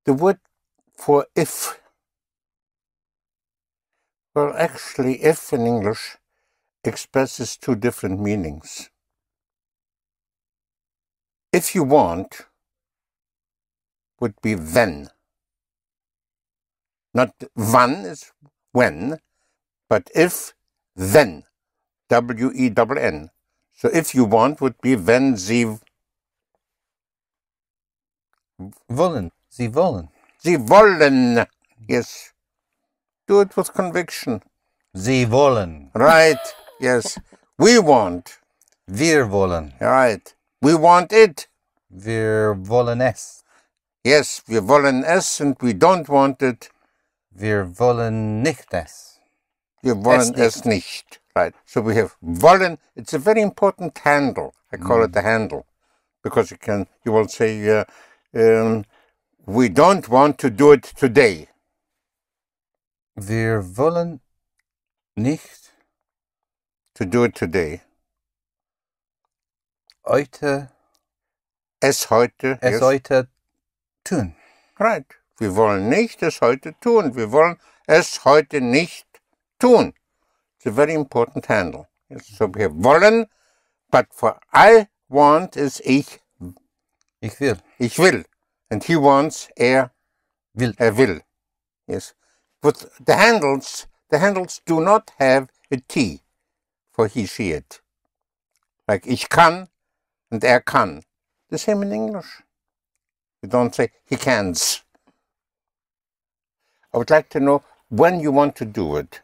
The word for if. Well, actually, if in English expresses two different meanings. If you want would be when. Not wann is when, but if, then. W-E-N-N. So if you want would be wenn Sie wollen. Sie wollen. Sie wollen. Yes. Do it with conviction. Sie wollen. Right. Yes. We want. Wir wollen. Right. We want it. Wir wollen es. Yes, wir wollen es and we don't want it. Wir wollen nicht es. Wir wollen es nicht. Right. So we have wollen. It's a very important handle. I call it the handle. Because you will say, we don't want to do it today. Wir wollen nicht to do it today. Heute. Es heute. Es heute tun. Right. Wir wollen nicht es heute tun. Wir wollen es heute nicht tun. It's a very important handle. Yes. So we have wollen, but for I want is ich. Ich will. Ich will. And he wants will. Will. Yes. But the handles do not have a T for he, she, it. Like ich kann and kann. The same in English. You don't say he cans. I would like to know when you want to do it.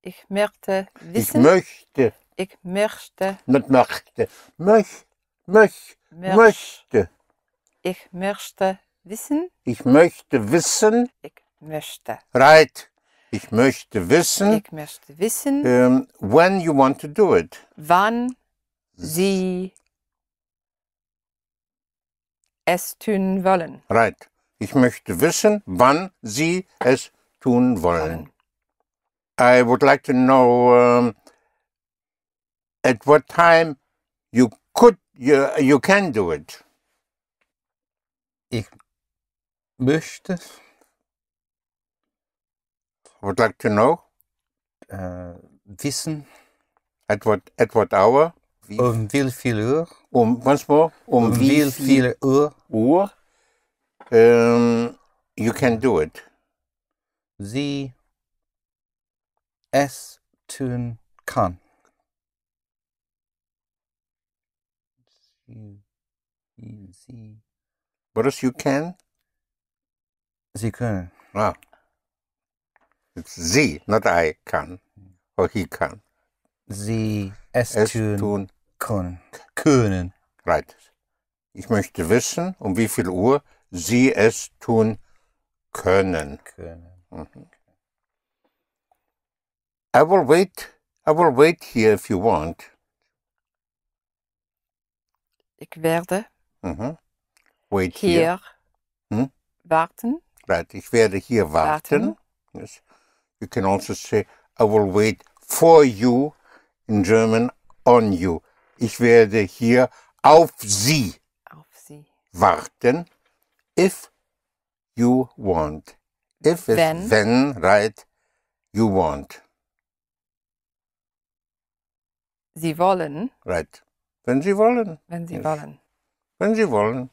Ich möchte wissen. Ich möchte. Ich möchte. Nicht möchte. Möchte. Ich möchte wissen. Ich möchte wissen. Ich möchte. Right. Ich möchte wissen. Ich möchte wissen. When you want to do it. Wann Sie es tun wollen. Right. Ich möchte wissen, wann Sie es tun wollen. I would like to know at what time you can do it. Ich möchte. I would like to know. Wissen. At what hour? Wie viel Uhr? Once more. Wie viel Uhr? You can do it. Sie es tun kann. Sie. What is you can? Sie können. Ah. It's sie, not I can. Or he can. Sie es tun können. Right. Ich möchte wissen, wie viel Uhr Sie es tun können. Mhm. I will wait here if you want. Ich werde Wait hier warten. Right. Ich werde hier warten. Yes. You can also say, I will wait for you, in German, on you. Ich werde hier auf Sie warten, if you want. If is when, right, you want. Sie wollen. Right. Wenn Sie wollen. Wenn Sie wollen. Wenn Sie wollen.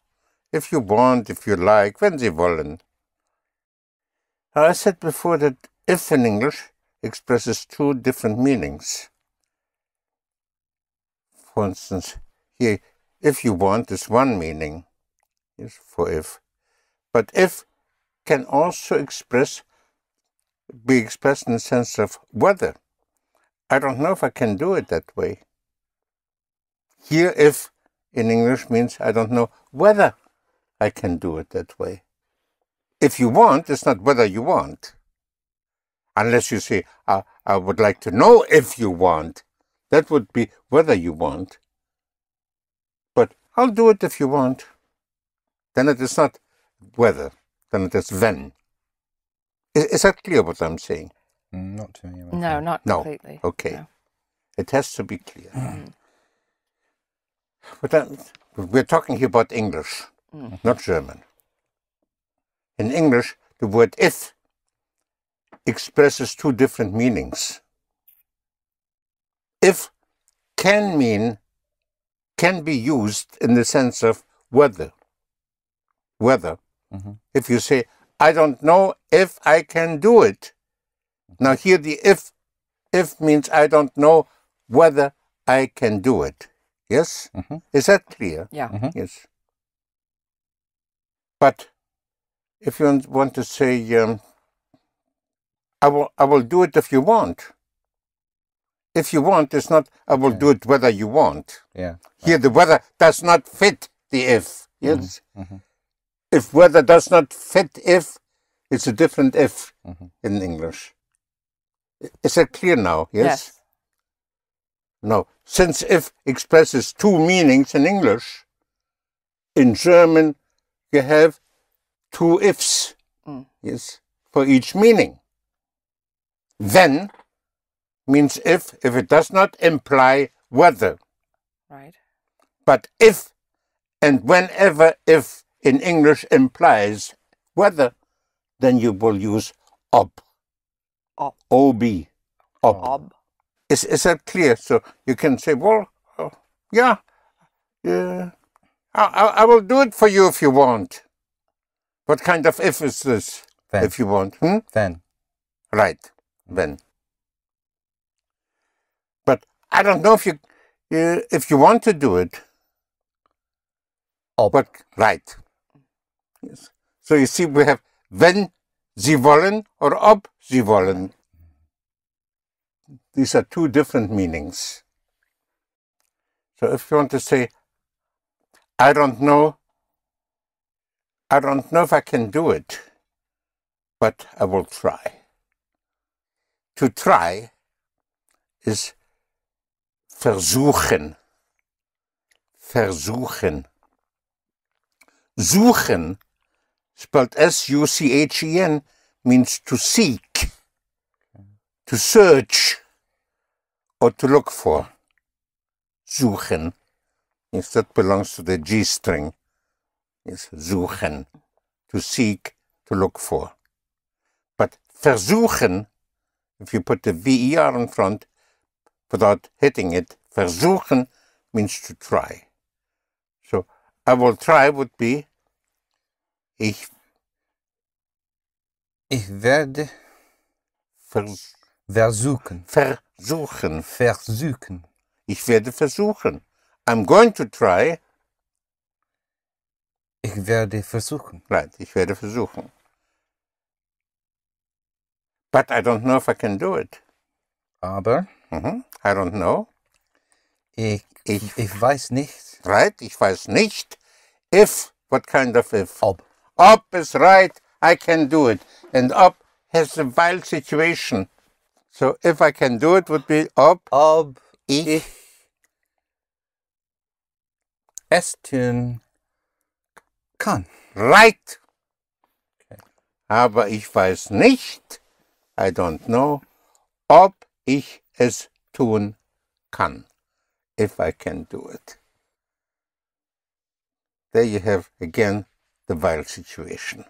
If you want, if you like, wenn Sie wollen. I said before that if in English expresses two different meanings. For instance, here, if you want is one meaning, is for if. But if can also be expressed in the sense of whether. I don't know if I can do it that way. Here, if in English means I don't know whether I can do it that way. If you want, it's not whether you want. Unless you say, I would like to know if you want. That would be whether you want. But I'll do it if you want. Then it is not whether. Then it is when. Is that clear what I'm saying? Not to me. No, not completely. Okay. No. It has to be clear. But we're talking here about English, not German. In English, the word if expresses two different meanings. If can be used in the sense of whether. Whether. If you say, I don't know if I can do it. Now here the if means I don't know whether I can do it. Yes? Is that clear? Yeah. Yes. But if you want to say, I will do it if you want. If you want, it's not, I will do it whether you want. Yeah. Here the whether does not fit the if. Yes? If whether does not fit if, it's a different if in English. Is that clear now? Yes? No. Since if expresses two meanings in English, in German you have two ifs. Yes? For each meaning. Then means if it does not imply whether. Right. But if and whenever if in English implies whether, then you will use ob. O-B. Ob. Is that clear? So you can say, well, yeah, I will do it for you if you want. What kind of if is this? Then. If you want. Then. Right. Then. But I don't know if you want to do it. Ob. But, right. Yes. So you see, we have wenn Sie wollen or ob Sie wollen. These are two different meanings. So if you want to say, I don't know if I can do it, but I will try. To try is versuchen. Versuchen. Suchen, spelled S-U-C-H-E-N, means to seek, to search, or to look for. Suchen. Yes, that belongs to the G string. Yes, suchen, to seek, to look for. But versuchen, if you put the V-E-R in front, without hitting it, versuchen means to try. So, I will try would be, ich werde versuchen. Versuchen. Versuchen. Ich werde versuchen. I'm going to try. Ich werde versuchen. Right, ich werde versuchen. But I don't know if I can do it. Aber I don't know. Ich weiß nicht. Right, ich weiß nicht. If, what kind of if? Ob. Ob is right, I can do it. And ob has a while situation. So if I can do it would be ob ich es tun kann. Right. Okay. Aber ich weiß nicht, I don't know, ob ich es tun kann. If I can do it. There you have again the while situation.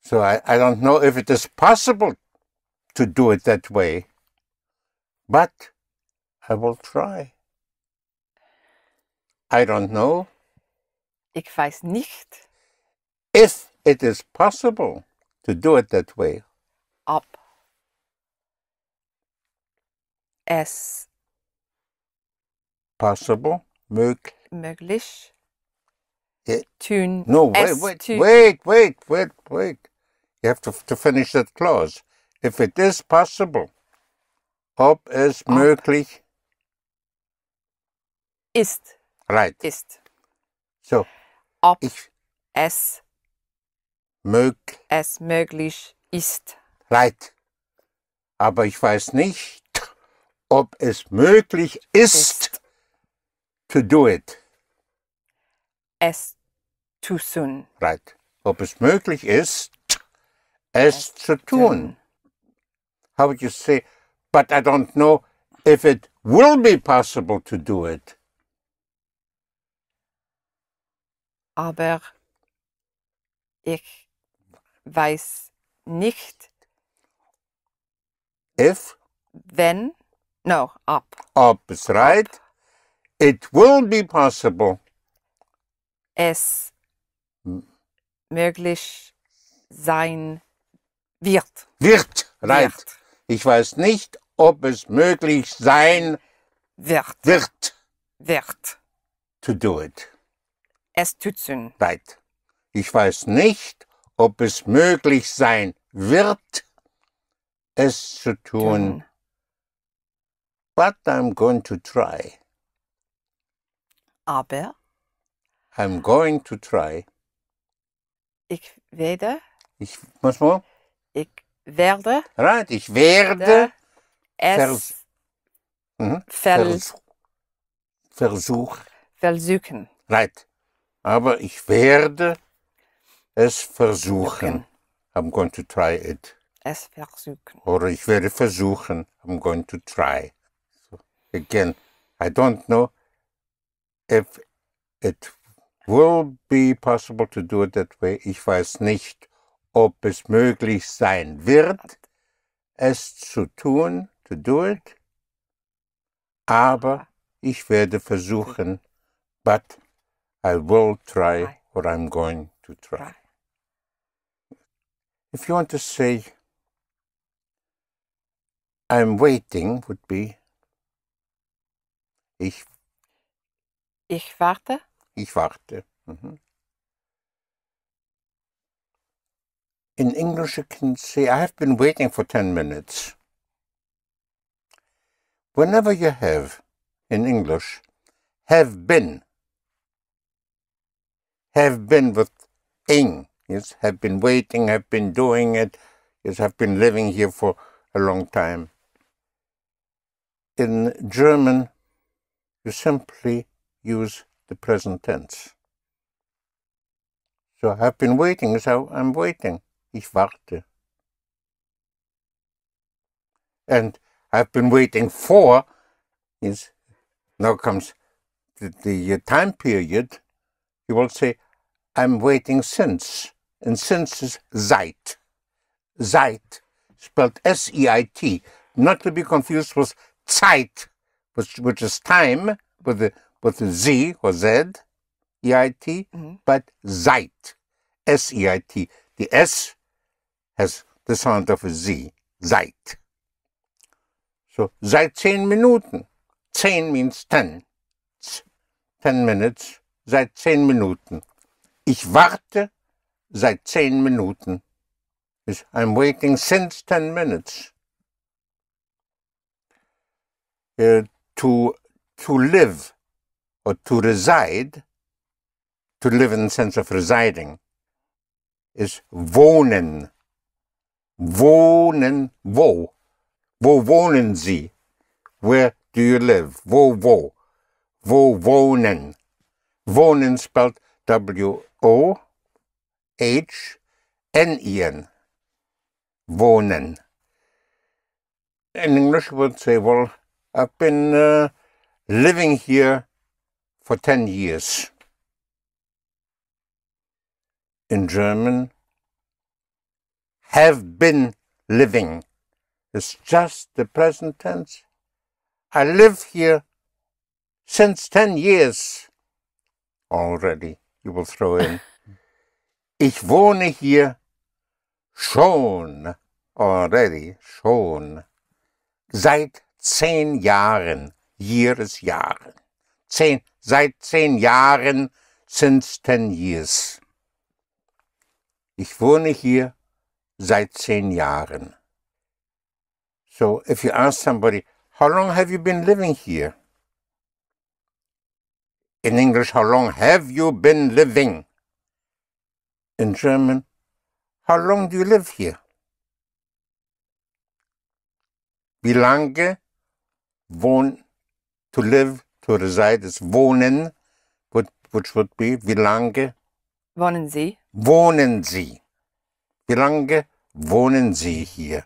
So I don't know if it is possible to do it that way, but I will try. I don't know Ich weiß nicht, if it is possible to do it that way. ob es Possible, möglich Yeah. tun. No, wait. You have to finish that clause. If it is possible, ob es möglich ist. Right. Ist. So, Ob ich es möglich ist. Right. Aber ich weiß nicht, ob es möglich ist to do it. Es zu tun. Right. Ob es möglich ist, es zu tun. How would you say, but I don't know if it will be possible to do it. aber ich weiß nicht, If, wenn, no, ob is right. It will be possible. es möglich sein wird. Wird, right. Wird. Ich weiß nicht, ob es möglich sein wird Wird. to do it. Es tun. Right. Ich weiß nicht, ob es möglich sein wird, es zu tun. But I'm going to try. Aber I'm going to try. ich werde, Was more? ich werde Right. Ich werde es versuchen. Right. Aber ich werde es versuchen. I'm going to try it. Es versuchen. Oder ich werde versuchen. I'm going to try. So, again, I don't know if it will be possible to do it that way. Ich weiß nicht, ob es möglich sein wird, es zu tun, to do it. Aber ich werde versuchen, but I will try, or I'm going to try. If you want to say, I'm waiting, would be, ich warte. Ich warte. In English, you can say, I have been waiting for 10 minutes. Whenever you have, in English, have been with ing, yes, have been waiting, have been doing it, yes, have been living here for a long time. In German, you simply use the present tense. So have been waiting is how I'm waiting. Ich warte. And I've been waiting for is, now comes the time period. You will say, I'm waiting since. And since is seit. Seit, spelled S-E-I-T. Not to be confused with Zeit, which is time, with the Z or Z, E-I-T, but seit, S-E-I-T. The S has the sound of a Z, seit. So, seit 10 Minuten. 10 means 10. 10 minutes, seit 10 Minuten. Ich warte seit 10 Minuten. I'm waiting since 10 minutes. To live or to reside, to live in the sense of residing, is wohnen. Wohnen, wo? Wo wohnen Sie? Where do you live? Wo? Wo wohnen? Wohnen spelled W-O-H-N-E-N. Wohnen. In English, we would say, well, I've been living here for 10 years. In German, have been living is just the present tense. I live here since 10 years. Already, you will throw in. Ich wohne hier schon. Already, schon. Seit 10 Jahren. Year is Jahren. Seit 10 Jahren, since 10 years. Ich wohne hier seit 10 Jahren. So if you ask somebody, how long have you been living here? In English, how long have you been living? In German, how long do you live here? Wie lange to live, to reside is wohnen, which would be, wie lange Wohnen Sie? Wohnen Sie. Wie lange wohnen Sie hier?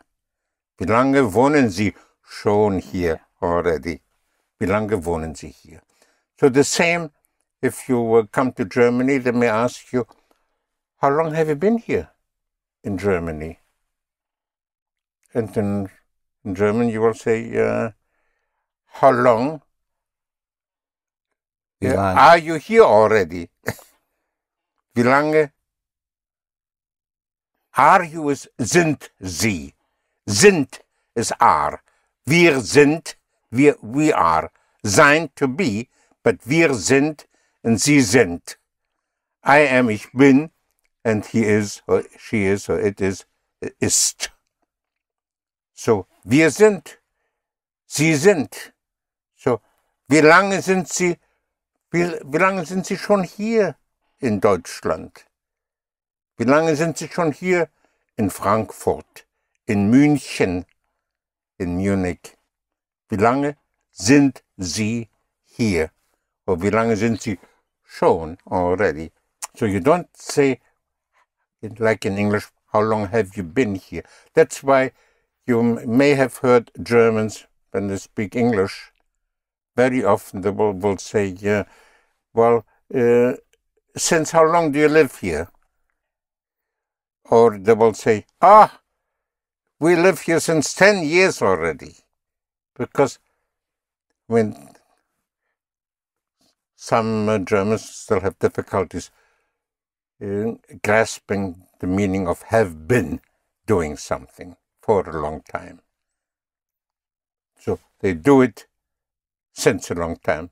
Wie lange wohnen Sie schon hier already? Wie lange wohnen Sie hier? So the same if you come to Germany, they may ask you, how long have you been here in Germany? And in German you will say, how long Wie lang? are you here already? Wie lange are you is sind Sie. Sind is are. Wir sind, we are. Sein to be, but wir sind and Sie sind. I am, ich bin, and he is, or she is, or it is, ist. So, wir sind, Sie sind. So, wie lange sind Sie schon hier in Deutschland? Wie lange sind Sie schon hier in Frankfurt, in München, in Munich? Wie lange sind Sie hier? Or wie lange sind Sie schon already? So you don't say, like in English, how long have you been here? That's why you may have heard Germans, when they speak English, very often they will say, well, since how long do you live here? Or they will say, we live here since 10 years already. Because when some Germans still have difficulties grasping the meaning of have been doing something for a long time. So they do it since a long time.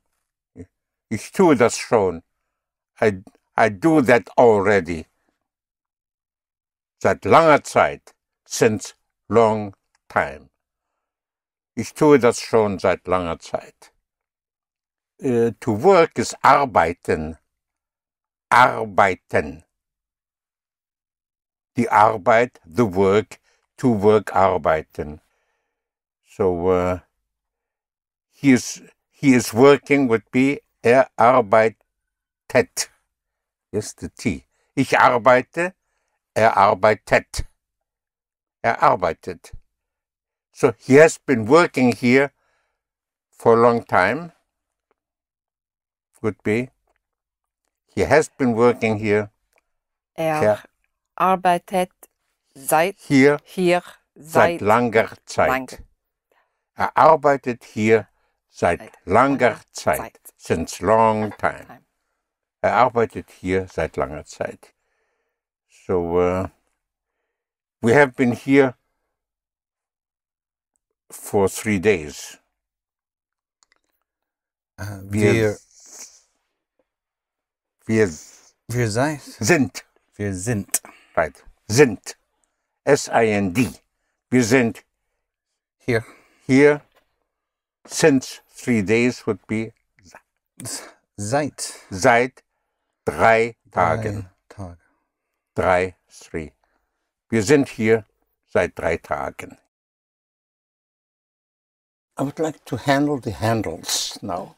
Ich tue das schon. I do that already. Seit langer Zeit. Since long time. Ich tue das schon seit langer Zeit. To work is arbeiten. Arbeiten. Die Arbeit, the work, to work, arbeiten. So he is working would be arbeitet. Yes, the T. Ich arbeite, arbeitet. Arbeitet. So he has been working here for a long time. Would be. He has been working here. Arbeitet seit seit langer Zeit. Arbeitet hier seit langer Zeit. Since long time. Arbeitet hier seit langer Zeit. So we have been here for 3 days. Wir sind. Wir sind. Right. Sind. S-I-N-D. Wir sind Here. Here. Since 3 days would be Seit. Seit 3 Tagen. 3, 3. Wir sind hier seit 3 Tagen. I would like to handle the handles now.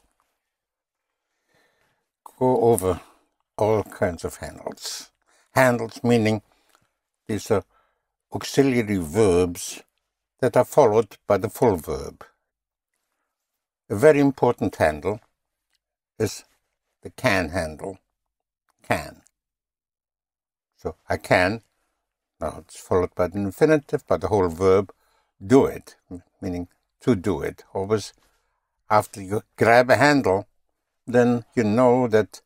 Go over all kinds of handles. Handles meaning these are auxiliary verbs that are followed by the full verb. A very important handle is the can handle. Can. So I can, now it's followed by the infinitive, by the whole verb, do it, meaning to do it. Always after you grab a handle, then you know that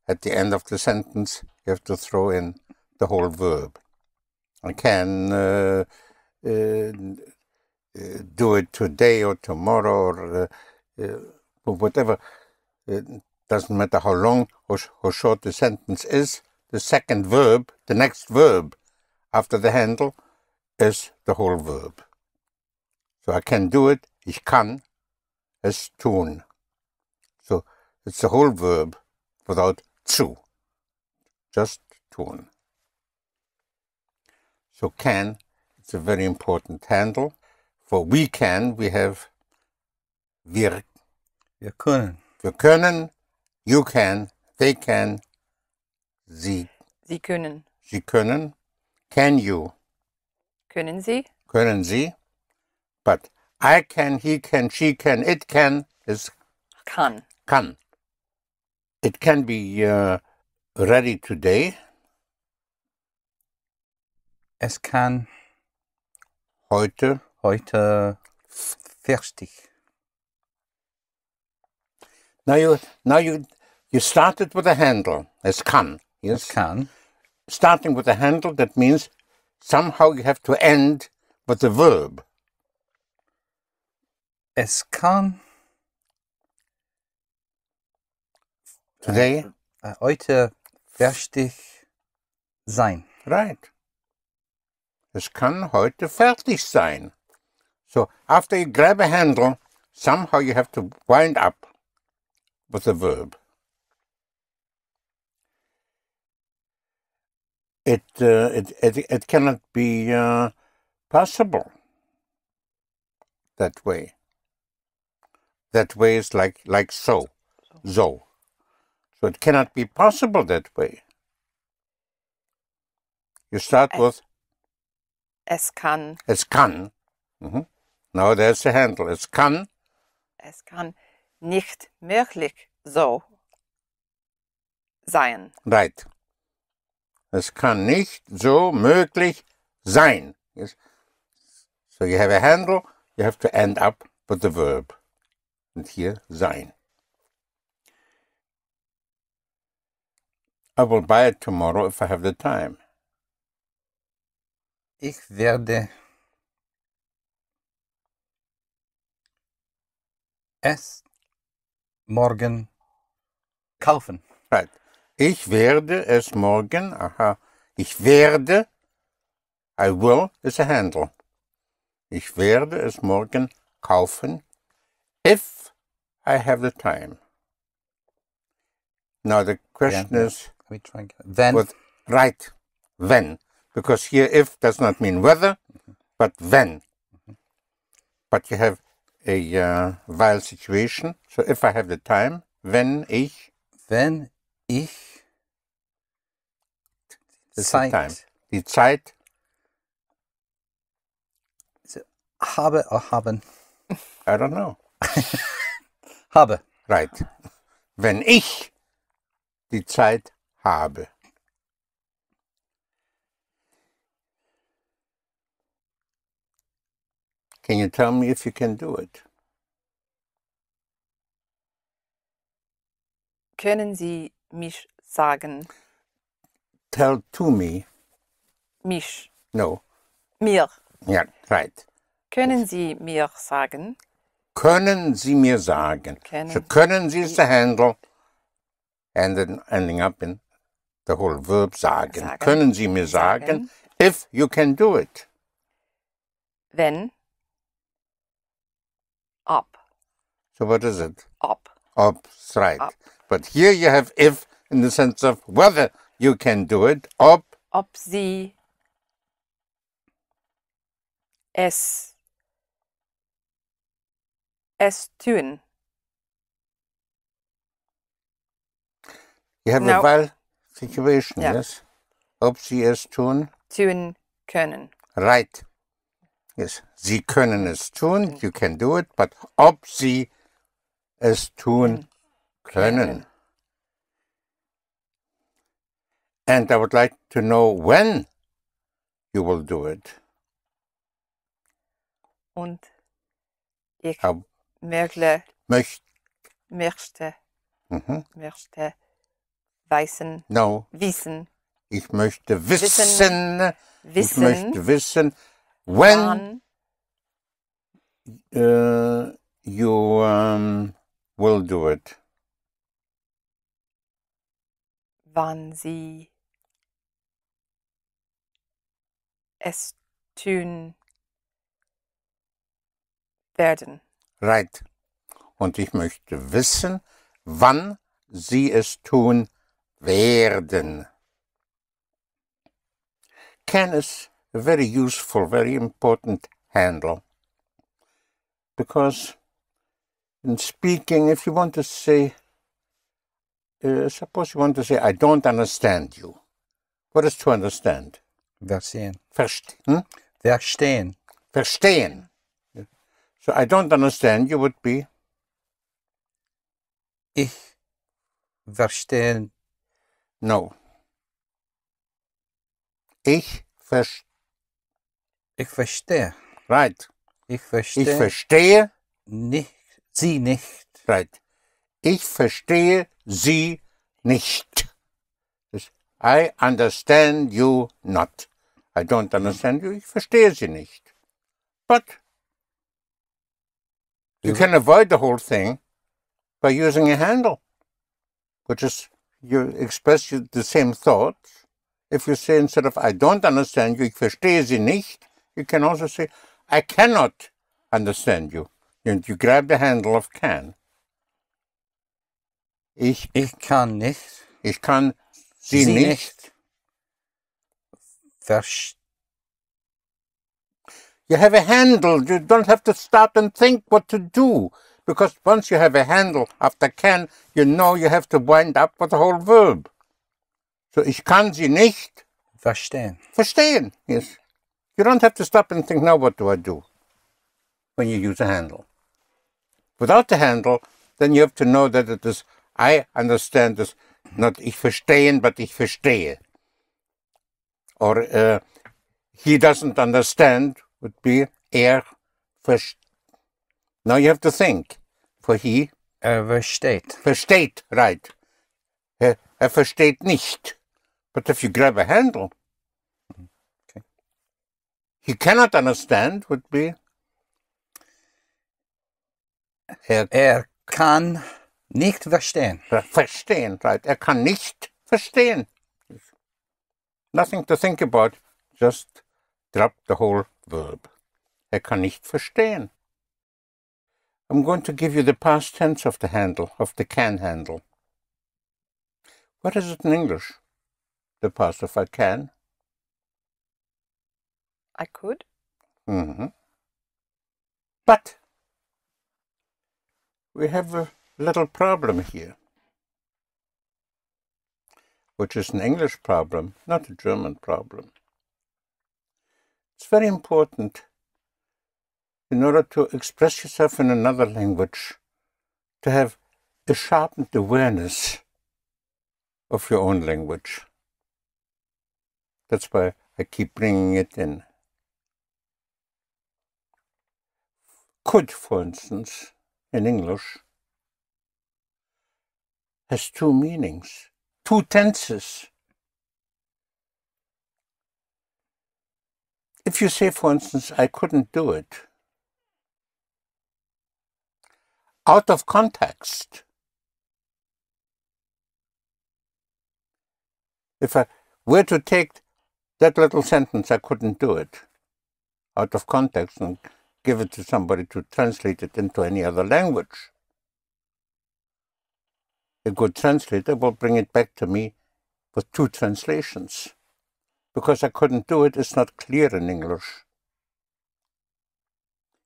at the end of the sentence you have to throw in the whole verb. I can do it today or tomorrow or whatever. It doesn't matter how long or short the sentence is. The second verb, the next verb after the handle is the whole verb. So I can do it, ich kann es tun. So it's the whole verb without zu, just tun. So can, it's a very important handle. For we can, we have wir können. Wir können, you can, they can, sie können. Sie können. Can you? Können Sie? Können Sie? But I can, he can, she can, it can is Kann. kann. It can be ready today. Es kann Heute. fertig. Now you started with a handle. Es kann. Yes. Es kann. Starting with a handle, that means somehow you have to end with the verb. Es kann Today. Heute fertig sein. Right. Es kann heute fertig sein. So after you grab a handle, somehow you have to wind up with the verb. It cannot be possible that way. That way is like so. So it cannot be possible that way. You start with Es kann. es kann. Now there's the handle. Es kann. Es kann nicht möglich so sein. Right. Es kann nicht so möglich sein. Yes. So you have a handle, you have to end up with the verb. And here, sein. I will buy it tomorrow if I have the time. Ich werde es morgen kaufen. Right. Ich werde es morgen, ich werde, I will is a handle. Ich werde es morgen kaufen, if I have the time. Now the question is, we try again. Then. with, right, when, because here if does not mean whether, but when. But you have a while situation, so if I have the time, wenn ich is the time. Die Zeit habe or haben? I don't know. Habe. Right. Wenn ich die Zeit habe. Can you tell me if you can do it? Können Sie mich sagen? Tell to me. Mich. No. Mir. Yeah, right. Können Sie mir sagen? Können Sie mir sagen? So können Sie is the handle and then ending up in the whole verb sagen. Können Sie mir sagen? If you can do it. Wenn. Ob. So what is it? Ob. Ob, right. Ob. But here you have if in the sense of whether you can do it. Ob Sie es tun. You have a while situation, Yeah. yes? Ob Sie es tun? Tun können. Right. Yes. Sie können es tun, you can do it, but ob Sie es tun können. And I would like to know when you will do it. Und ich möchte wissen. No. Wissen. Ich möchte wissen. Ich Wissen. möchte wissen, when you will do it. Wann Sie es tun werden. Right. Und ich möchte wissen, wann Sie es tun werden. Can is a very useful, very important handle. Because in speaking, if you want to say, suppose you want to say, I don't understand you. What is to understand? Verstehen. Verstehen. Verstehen. Verstehen. So I don't understand you would be? Ich verstehen. No. Ich verstehe. Ich verstehe. Right. Ich Ich verstehe verstehe. nicht, Sie nicht. Right. Ich verstehe Sie nicht. I understand you not. I don't understand you. Ich verstehe Sie nicht. But you can avoid the whole thing by using a handle, which is you express the same thought. If you say instead of I don't understand you, ich verstehe Sie nicht, you can also say I cannot understand you. And you grab the handle of can. Ich kann nicht. Ich kann Sie nicht. You have a handle. You don't have to stop and think what to do. Because once you have a handle after can, you know you have to wind up with the whole verb. So ich kann Sie nicht Verstehen. verstehen. Yes. You don't have to stop and think, now what do I do? When you use a handle. Without the handle, then you have to know that it is I understand this, not ich verstehen, but ich verstehe. Or he doesn't understand would be versteht. Now you have to think. For he Versteht. Versteht, right. Versteht nicht. But if you grab a handle, okay. He cannot understand would be kann nicht verstehen. Verstehen, right. Kann nicht verstehen. Nothing to think about. Just drop the whole verb. Kann nicht verstehen. I'm going to give you the past tense of the handle, of the can handle. What is it in English? The past of I can? I could. Mm-hmm. But we have a little problem here, which is an English problem, not a German problem. It's very important, in order to express yourself in another language, to have a sharpened awareness of your own language. That's why I keep bringing it in. Could, for instance, in English, has two meanings, two tenses. If you say, for instance, I couldn't do it, out of context, if I were to take that little sentence, I couldn't do it, out of context and give it to somebody to translate it into any other language, a good translator will bring it back to me with two translations. Because I couldn't do it, it's not clear in English.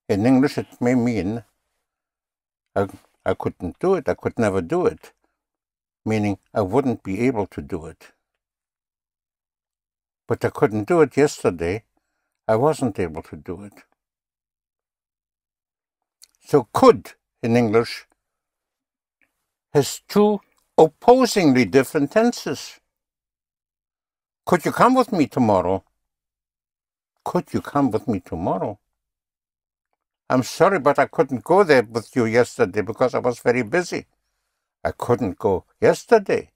In English, it may mean I couldn't do it, I could never do it, meaning I wouldn't be able to do it. But I couldn't do it yesterday, I wasn't able to do it. So could, in English, has two opposingly different tenses. Could you come with me tomorrow? Could you come with me tomorrow? I'm sorry, but I couldn't go there with you yesterday because I was very busy. I couldn't go yesterday.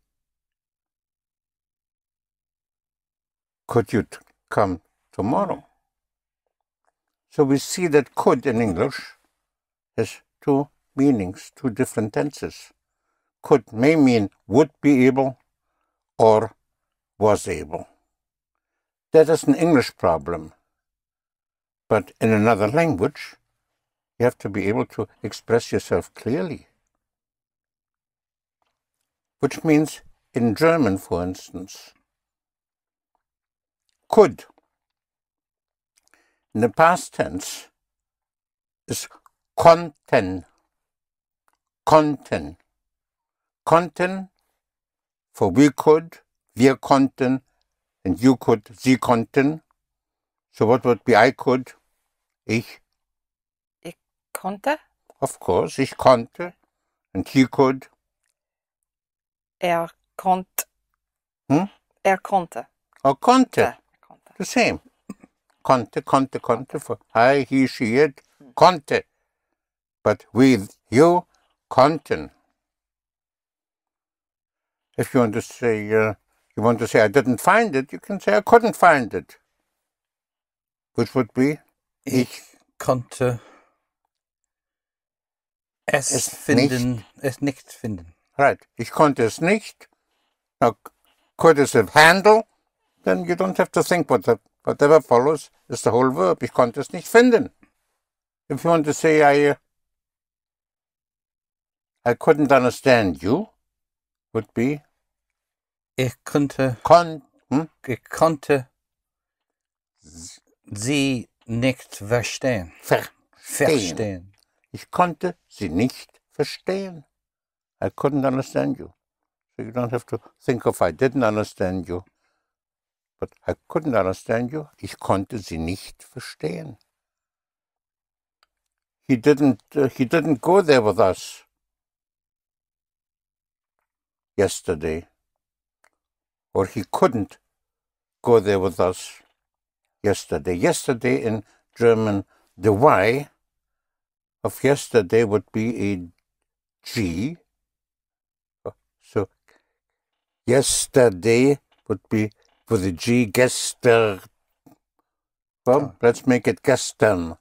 Could you come tomorrow? So we see that could in English has two meanings, two different tenses. Could may mean would be able or was able. That is an English problem. But in another language, you have to be able to express yourself clearly. Which means, in German, for instance, could, in the past tense, is konnten. Konnten. Konnten, for we could, wir konnten, and you could, Sie konnten. So what would be I could? Ich Konnte. Of course, ich konnte, and he could. konnte. Hm? Konnte. Or konnte. Konnte. The same. Konnte. For I, he, she, it. Konnte. But with you, konnten. If you want to say, I didn't find it, you can say, I couldn't find it. Which would be, Ich konnte es finden, es nicht finden. Right. Ich konnte es nicht. Now, could is a handle, then you don't have to think whatever follows is the whole verb. Ich konnte es nicht finden. If you want to say, I couldn't understand you, would be, Ich konnte sie nicht verstehen. Verstehen. Ich konnte sie nicht verstehen. I couldn't understand you. So you don't have to think of I didn't understand you. But I couldn't understand you. Ich konnte sie nicht verstehen. He didn't go there with us yesterday. Or he couldn't go there with us yesterday. Yesterday in German, the Y of yesterday would be a G. So yesterday would be with a G, gestern. Well, let's make it gestern.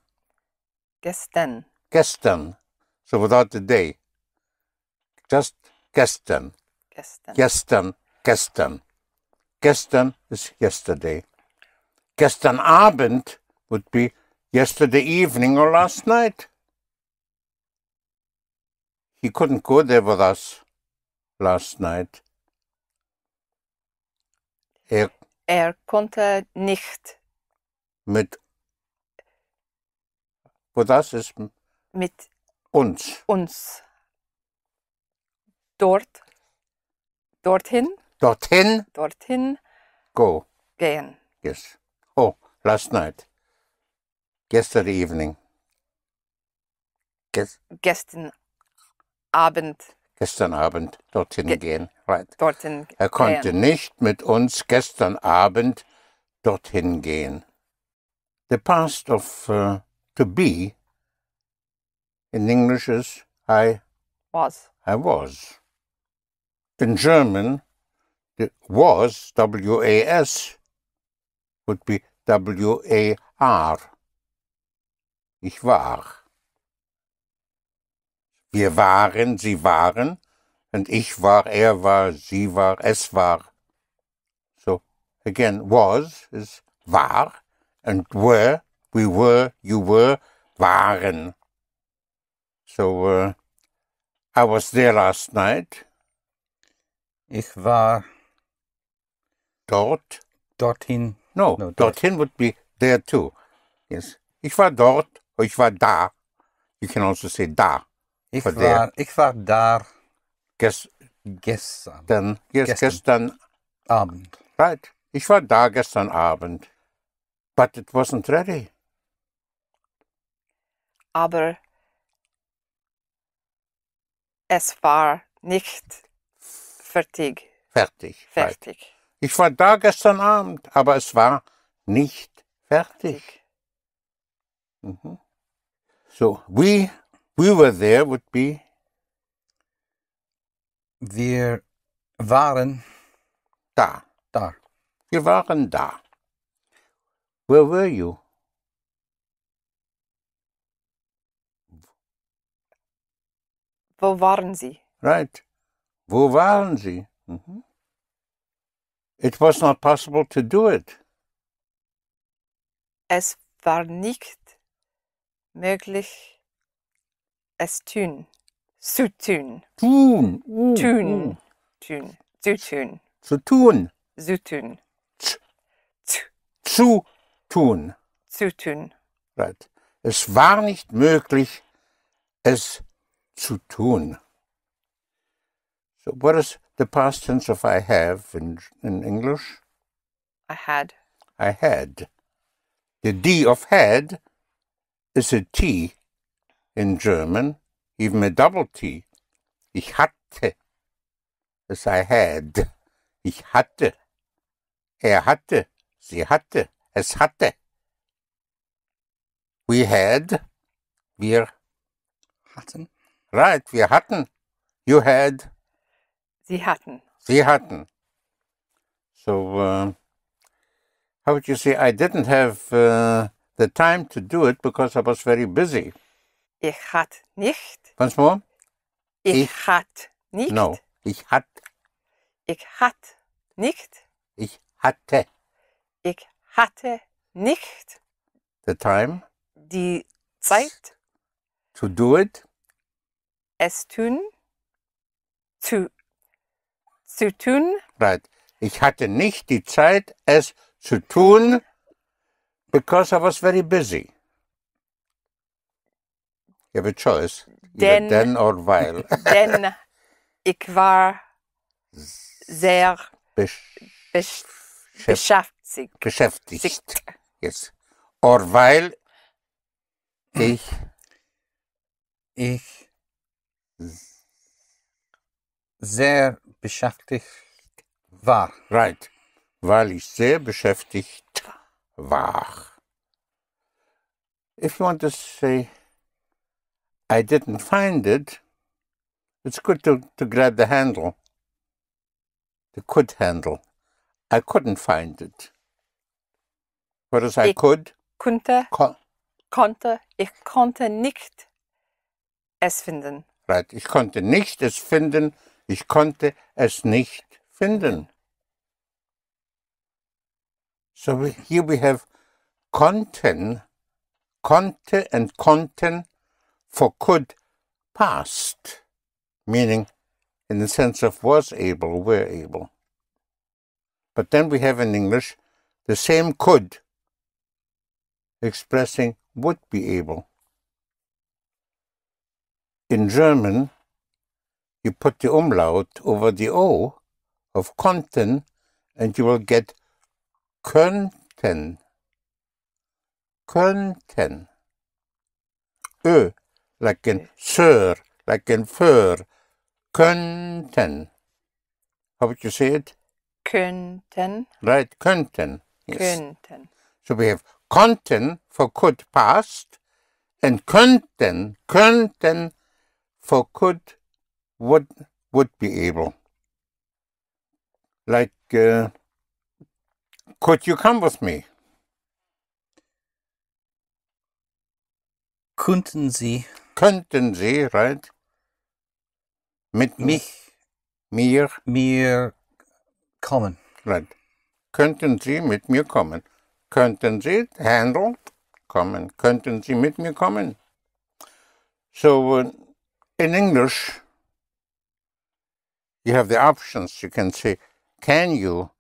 Gestern. Gestern. So without the day. Just gestern. Gestern. Gestern. Gestern is yesterday. Gestern Abend would be yesterday evening or last night. He couldn't go there with us last night. Konnte nicht. With us is Mit uns. Dorthin Go. gehen. Yes. Oh, last night. Yesterday evening. Gestern Abend. Gestern Abend dorthin gehen. Right. Dorthin konnte gehen. nicht mit uns gestern Abend dorthin gehen. The past of to be in English is I was. In German, the was, W-A-S, would be W-A-R. Ich war. Wir waren, sie waren, and ich war, er war, sie war, es war. So, again, was is war, and were, we were, you were, waren. So, I was there last night. Ich war dort. Dorthin. No, dorthin would be there too. Yes. Ich war dort, or ich war da. You can also say da. Ich war da. Gestern. Yes, gestern Abend. Right. Ich war da gestern Abend. But it wasn't ready. Aber es war nicht fertig. Fertig. Ich war da gestern Abend, aber es war nicht fertig. So, we were there would be. Wir waren da. Wir waren da. Where were you? Wo waren Sie? Right. Wo waren Sie? It was not possible to do it. Es war nicht möglich, es zu tun. Zu tun. Right. Es war nicht möglich, es zu tun. So what is the past tense of I have in English? I had. The D of had is a T in German, even a double T. Ich hatte is I had. Ich hatte. Er hatte. Sie hatte. Es hatte. We had. Wir. Hatten. Right, wir hatten. You had. Sie hatten. Sie hatten. So, how would you say? I didn't have the time to do it because I was very busy. Ich hat nicht. Once more? Ich hat nicht. No, ich hat. Ich hat nicht. Ich hatte. Ich hatte nicht The time die Zeit, to do it. es tun, zu tun. Right. Ich hatte nicht die Zeit, es zu tun, because I was very busy. You have a choice. Either then or while. Denn ich war sehr beschäftigt. Yes. Or weil ich sehr beschäftigt war. Right. Weil ich sehr beschäftigt war. If you want to say, I didn't find it, it's good to grab the handle, the could handle. I couldn't find it. What is I could? Ich konnte nicht es finden. Right. Ich konnte nicht es finden. Ich konnte es nicht finden. So here we have konnte and konnten for could past, meaning in the sense of was able, were able. But then we have in English the same could expressing would be able. In German, you put the umlaut over the O of konnten and you will get könnten. Könnten. Ö, like in sir, like in für. Könnten. How would you say it? Könnten. Right, könnten. Yes. Könnten. So we have konnten for could past and könnten for could would be able. Like, could you come with me? Könnten Sie Right? Mit mir kommen. Right. Könnten Sie mit mir kommen? Könnten Sie handle kommen? Könnten Sie mit mir kommen? So in English, you have the options. You can say, can you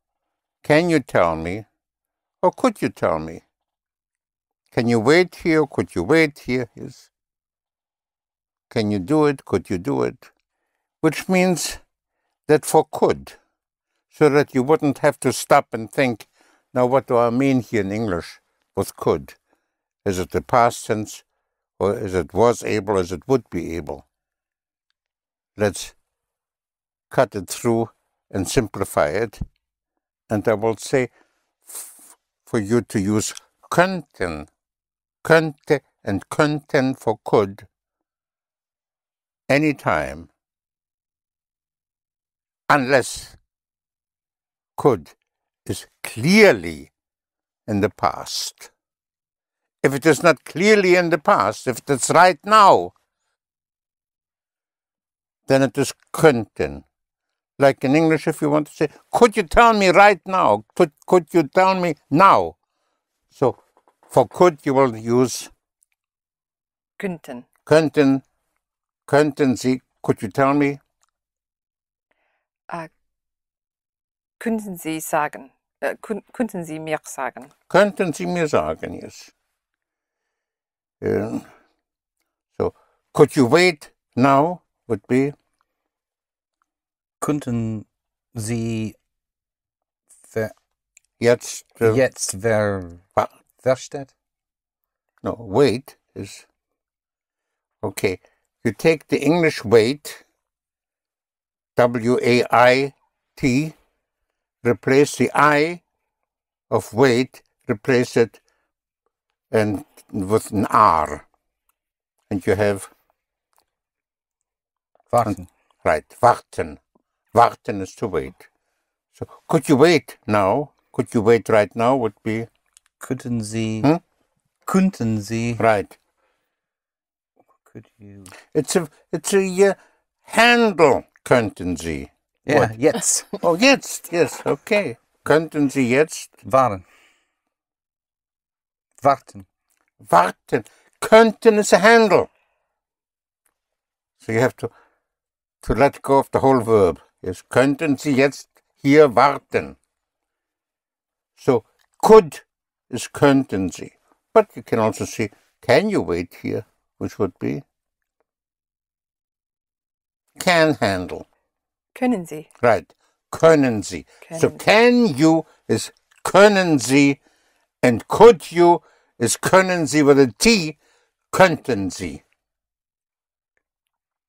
tell me, or could you tell me? Can you wait here? Could you wait here? Yes. Can you do it? Could you do it? Which means that for could, so that you wouldn't have to stop and think, now what do I mean here in English with could? Is it the past tense, or is it was able, is it would be able? Let's cut it through and simplify it. And I will say for you to use könnten, könnte and könnten for could anytime, unless could is clearly in the past. If it is not clearly in the past, if it's right now, then it is könnten. Like in English, if you want to say, could you tell me right now? Could you tell me now? So for could, you will use Könnten. Könnten Sie, could you tell me? Könnten Sie sagen. Könnten Sie mir sagen. Könnten Sie mir sagen, yes. So, could you wait now would be? Könnten Sie Jetzt versteht? No, wait is, okay. You take the English wait, W-A-I-T, replace the I of wait, replace it and with an R. And you have, Warten. right, warten. Warten is to wait. So, could you wait now? Could you wait right now would be, Könnten Sie. Hm? Könnten Sie. right. Could you. It's a handle, könnten Sie. Yeah, What? jetzt. Oh, jetzt, yes, okay. Könnten Sie jetzt Waren. Warten. warten? Könnten is a handle. So you have to let go of the whole verb. Yes, könnten Sie jetzt hier warten? So, could is könnten Sie. But you can also say, can you wait here? Which would be can handle. Können Sie. Right. Können Sie. So Können Sie. can you is können Sie and could you is können Sie with a T, könnten Sie.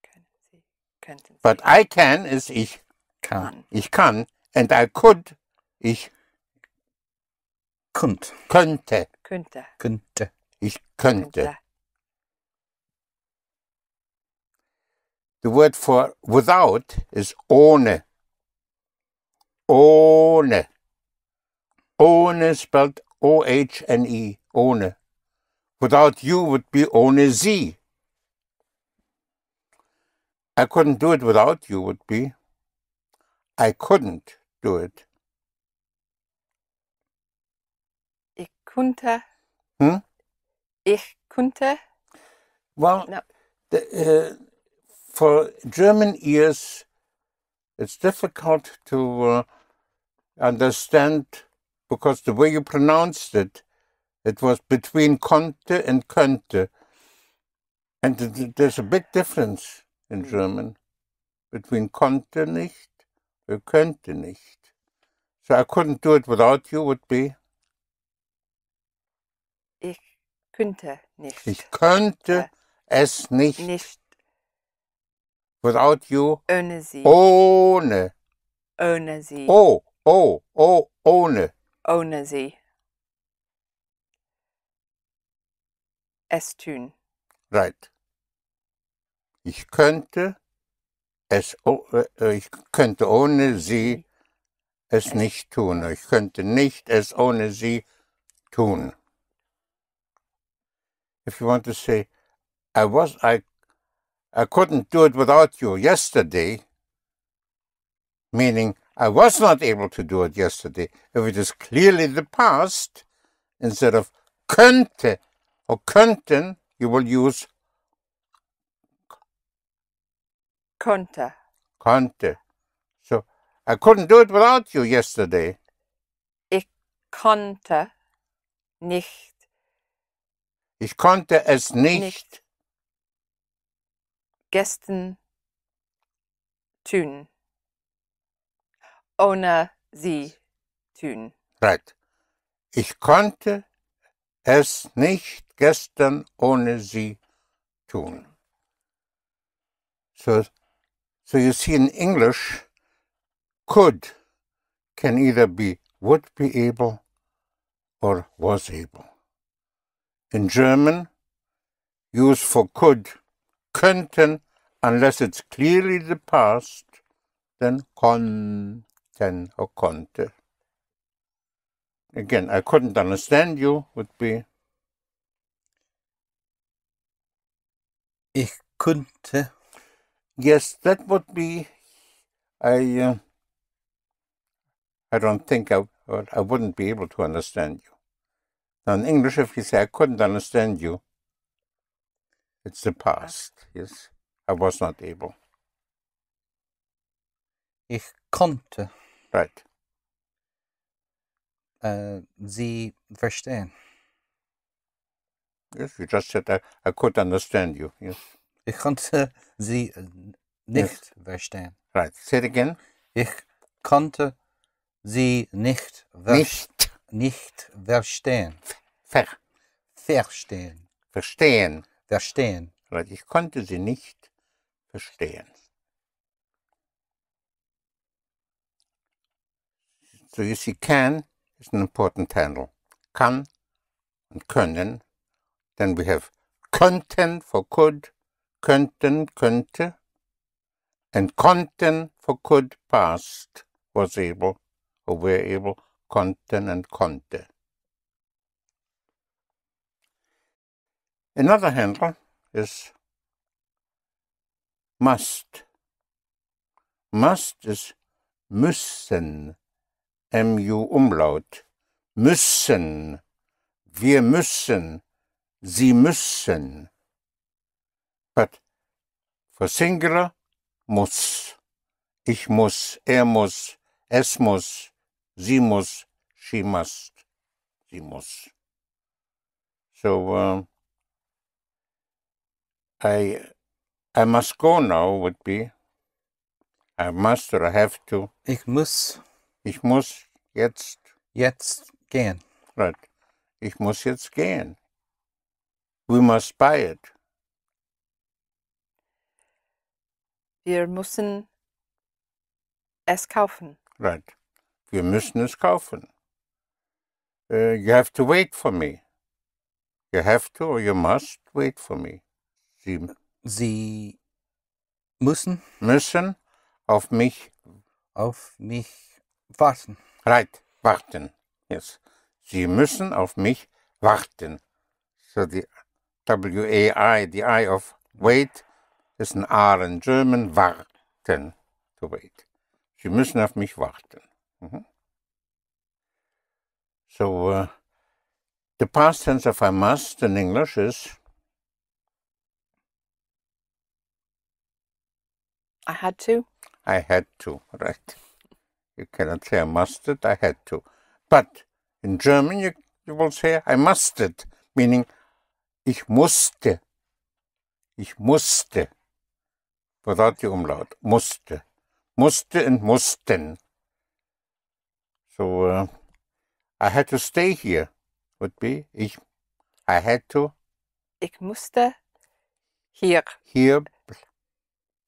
Können Sie. Könnten Sie. But I can is ich Kann. kann and I could ich Könnt. könnte. Könnte. Könnte. Ich könnte. Könnte. The word for without is ohne. Ohne. Ohne spelled O-H-N-E. Ohne. Without you would be ohne Sie. I couldn't do it without you would be I couldn't do it. Ich könnte. Hm? Ich könnte. Well, No. for German ears, it's difficult to understand because the way you pronounced it, it was between konnte and könnte. And there's a big difference in German between konnte nicht and könnte nicht. So I couldn't do it without you would be Ich könnte nicht. ich könnte es nicht Nicht without you ohne Sie. ohne. Ohne Sie. Ohne. Ohne Sie. Es tun. Right. Ich könnte ich könnte ohne sie es nicht tun. Ich könnte nicht es ohne sie tun. If you want to say, I couldn't do it without you yesterday, meaning I was not able to do it yesterday. If it is clearly the past, instead of könnte or könnten, you will use Konnte. konnte. So, I couldn't do it without you yesterday. Ich konnte nicht. Ich konnte es nicht Gestern tun. Ohne Sie tun. Right. Ich konnte es nicht gestern ohne sie tun. So you see in English, could can either be would be able or was able. In German, use for could, könnten, unless it's clearly the past, then konnten or konnte. Again, I couldn't understand you would be Ich könnte. yes, that would be I don't think I wouldn't be able to understand you. Now in English, if you say I couldn't understand you, it's the past. Yes, I was not able. Ich konnte Right. Sie verstehen. Yes, you just said I could understand you. Yes. Ich konnte Sie nicht verstehen. Right. Say it again. Ich konnte Sie nicht verstehen. Verstehen. Verstehen. Right. Ich konnte sie nicht verstehen. So you see, can is an important handle. Kann and können. Then we have könnten for could, könnten, könnte, and konnten for could past, was able, or were able, konnten and konnte. Another handle is must. Must is müssen, mu Umlaut. Müssen, wir müssen, sie müssen. But for singular, muss. Ich muss, er muss, es muss, sie muss, she must, sie muss. So I must go now would be I must or I have to. Ich muss Jetzt gehen. Right. Ich muss jetzt gehen. We must buy it. Wir müssen es kaufen. Right. Wir müssen es kaufen. You have to wait for me. You have to or you must wait for me. Sie müssen auf mich warten. Right, warten. Yes. Sie müssen auf mich warten. So the W-A-I, the I of wait, is an R in German, warten, to wait. Sie müssen auf mich warten. So the past tense of I must in English is I had to. I had to, right. You cannot say I musted, I had to. But in German you will say I musted, meaning ich musste. Ich musste. Without the umlaut. Musste. Musste and mussten. So I had to stay here would be I had to. Ich musste hier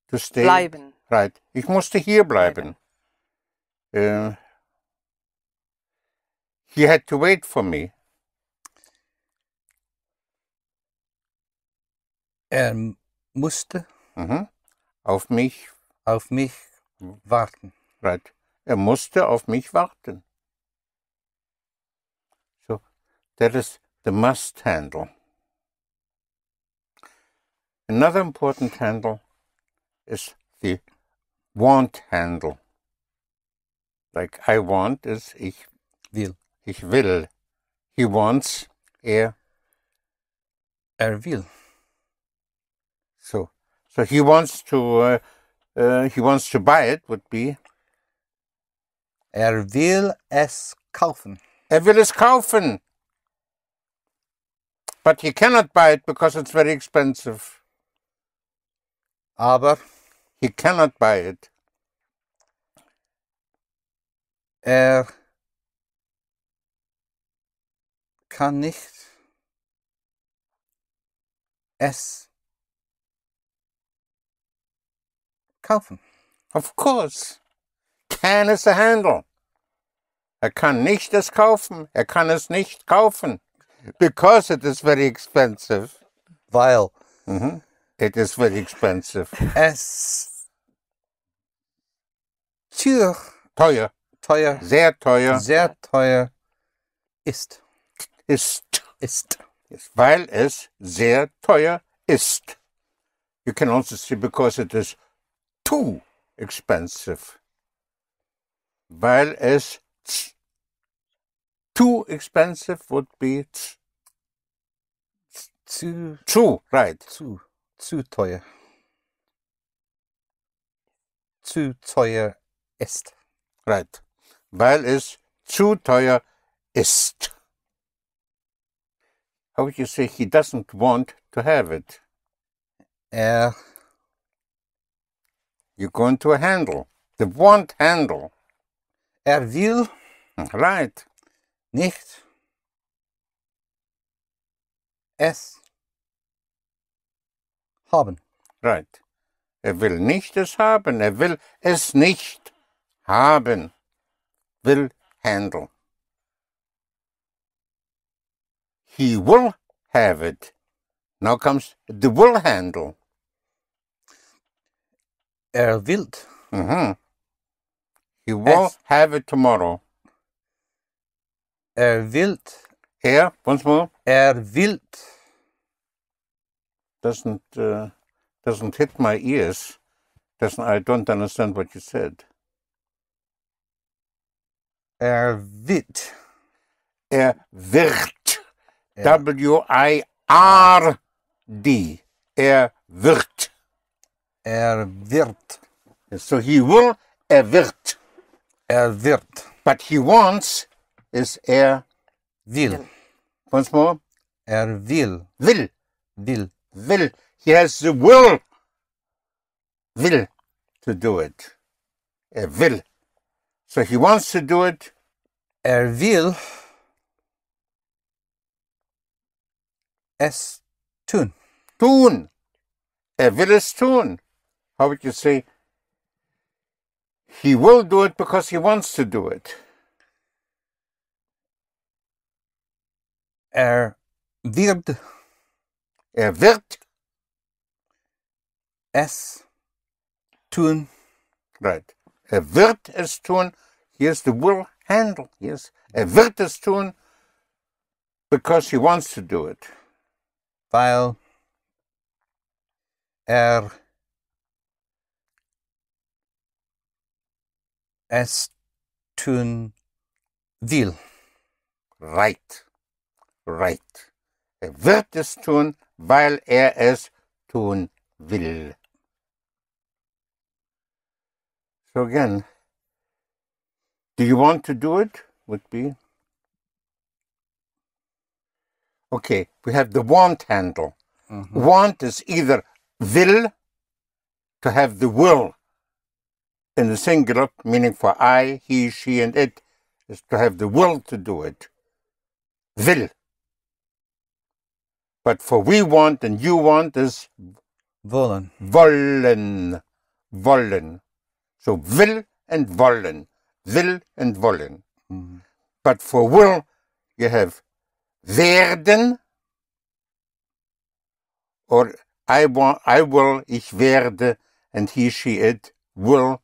to stay. bleiben. Right. Ich musste hier bleiben. He had to wait for me. Musste auf mich warten. Right. Musste auf mich warten. So that is the must handle. Another important handle is the want handle. Like I want is ich will. Ich will. He wants, will. So he wants to buy it would be will es kaufen. Will es kaufen. But he cannot buy it because it's very expensive. Aber he cannot buy it. Kann nicht es kaufen. Of course. Can is the handle. Kann nicht es kaufen. Kann es nicht kaufen. Because it is very expensive. Weil it is very expensive. Es teuer. Sehr teuer. Sehr teuer ist. Ist. Yes, weil es sehr teuer ist. You can also say because it is too expensive. Weil es too expensive would be zu, right. Zu teuer. Zu teuer ist. Right. Weil es zu teuer ist. How would you say he doesn't want to have it? You go into a handle. The want handle. Will. Right. Nicht. Es. Haben. Right. Will nicht es haben. Will es nicht haben. Will handle. He will have it. Now comes the will handle. Wilt. He will Es. have it tomorrow. Wilt. Here, once more. Wilt. Doesn't hit my ears. I don't understand what you said. Wird. Wird. Ja. W-I-R-D. Wird. Wird. So he will, wird. Wird. But he wants is Will. once more. Will. Will. Will. Will. He has the will to do it. Will. So he wants to do it. Will es tun. Tun. Will es tun. How would you say? He will do it because he wants to do it. Wird Wird es tun. right. Wird es tun. Here's the will handle. Yes. Wird es tun because he wants to do it. Weil es tun will. Right. Right. Wird es tun, weil es tun will. So again, do you want to do it? Would be. Okay, we have the want handle. Want is either will, to have the will in the singular, meaning for I, he, she, and it, is to have the will to do it. Will. But for we want and you want is Wollen. wollen. Wollen. So will and wollen. Will and wollen. But for will, you have werden, or I will, ich werde, and he, she, it, will,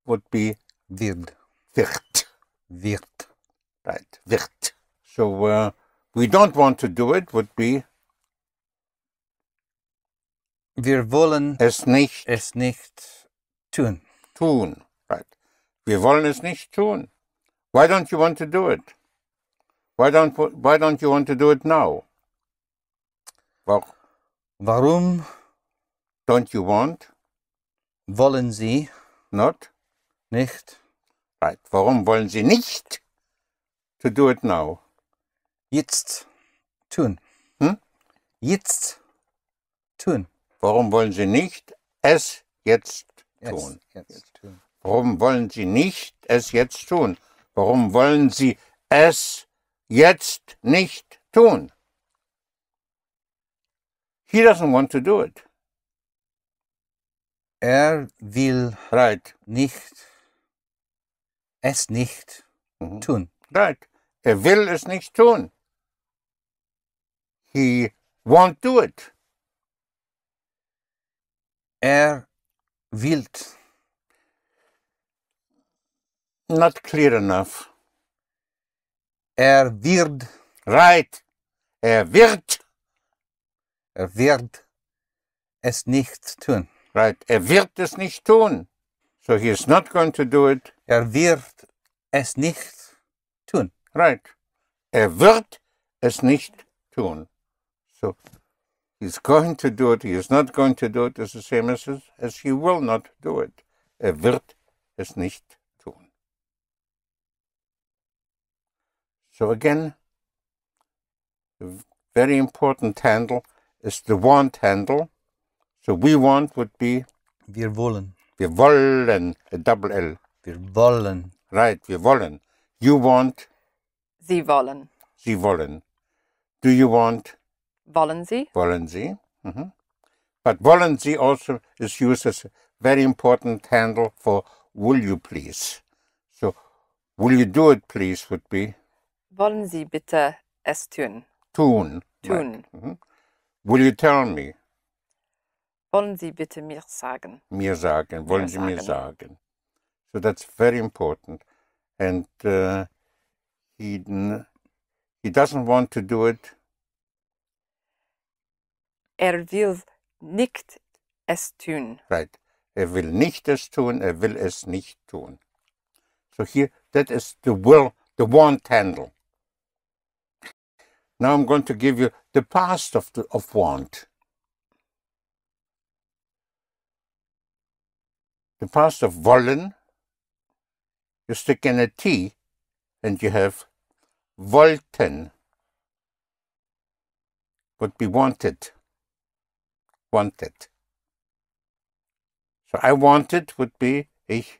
would be Wird. wird. Wird. Right, wird. So we don't want to do it, would be Wir wollen es nicht es nicht tun. tun. Right. Wir wollen es nicht tun. Why don't you want to do it? Why don't you want to do it now? Warum Don't you want? wollen Sie Not? nicht Right. Warum wollen Sie nicht to do it now? jetzt tun? Jetzt tun. Warum wollen Sie nicht es jetzt tun? Jetzt tun. Warum wollen Sie nicht es jetzt tun? Warum wollen Sie es jetzt nicht tun? He doesn't want to do it. Will Right. es nicht tun. Right. Will es nicht tun. He won't do it. Will Not clear enough. wird Right. Wird. wird es nicht tun. Right. Wird es nicht tun. So he is not going to do it. Wird es nicht tun. Right. Wird es nicht tun. So he's going to do it. He is not going to do it is the same as he will not do it. Wird es nicht tun. So again, the very important handle is the want handle. So we want would be Wir wollen. wir wollen, a double L. Wir wollen. Right, wir wollen. You want, Sie wollen. Sie wollen. Do you want? Wollen Sie? Wollen Sie. But wollen Sie also is used as a very important handle for will you please. So Will you do it, please, would be Wollen Sie bitte es tun? tun. Tun. Right. Will you tell me? Wollen Sie bitte mir sagen? Mir sagen. Wollen Sie mir sagen? So that's very important. And he doesn't want to do it. Will nicht es tun. Right. Will nicht es tun, will es nicht tun. So here, that is the will, the want handle. Now I'm going to give you the past of want. The past of wollen, you stick in a T and you have wollten. Would be wanted. Wanted. So I wanted would be ich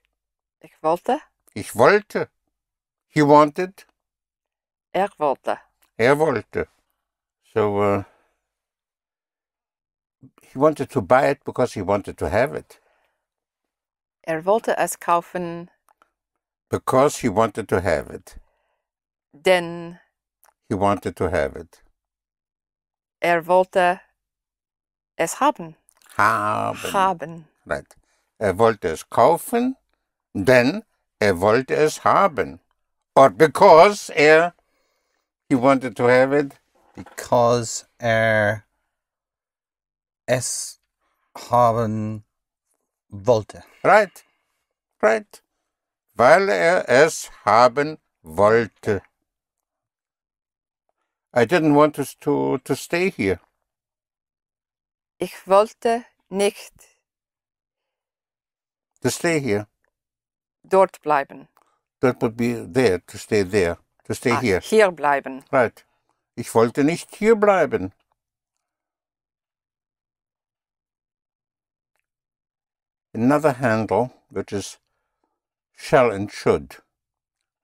wollte. Ich wollte. He wanted. Wollte. Wollte. So he wanted to buy it because he wanted to have it. Wollte es kaufen. Because he wanted to have it. Denn he wanted to have it. Wollte es haben. Haben. Right. Wollte es kaufen, denn wollte es haben. Or because he wanted to have it. Because es haben wollte. Right. Right. Weil es haben wollte. I didn't want to stay here. Ich wollte nicht To stay here. dort bleiben. That would be there, to stay there. To stay here. Hier bleiben. Right. Ich wollte nicht hier bleiben. Another handle, which is shall and should,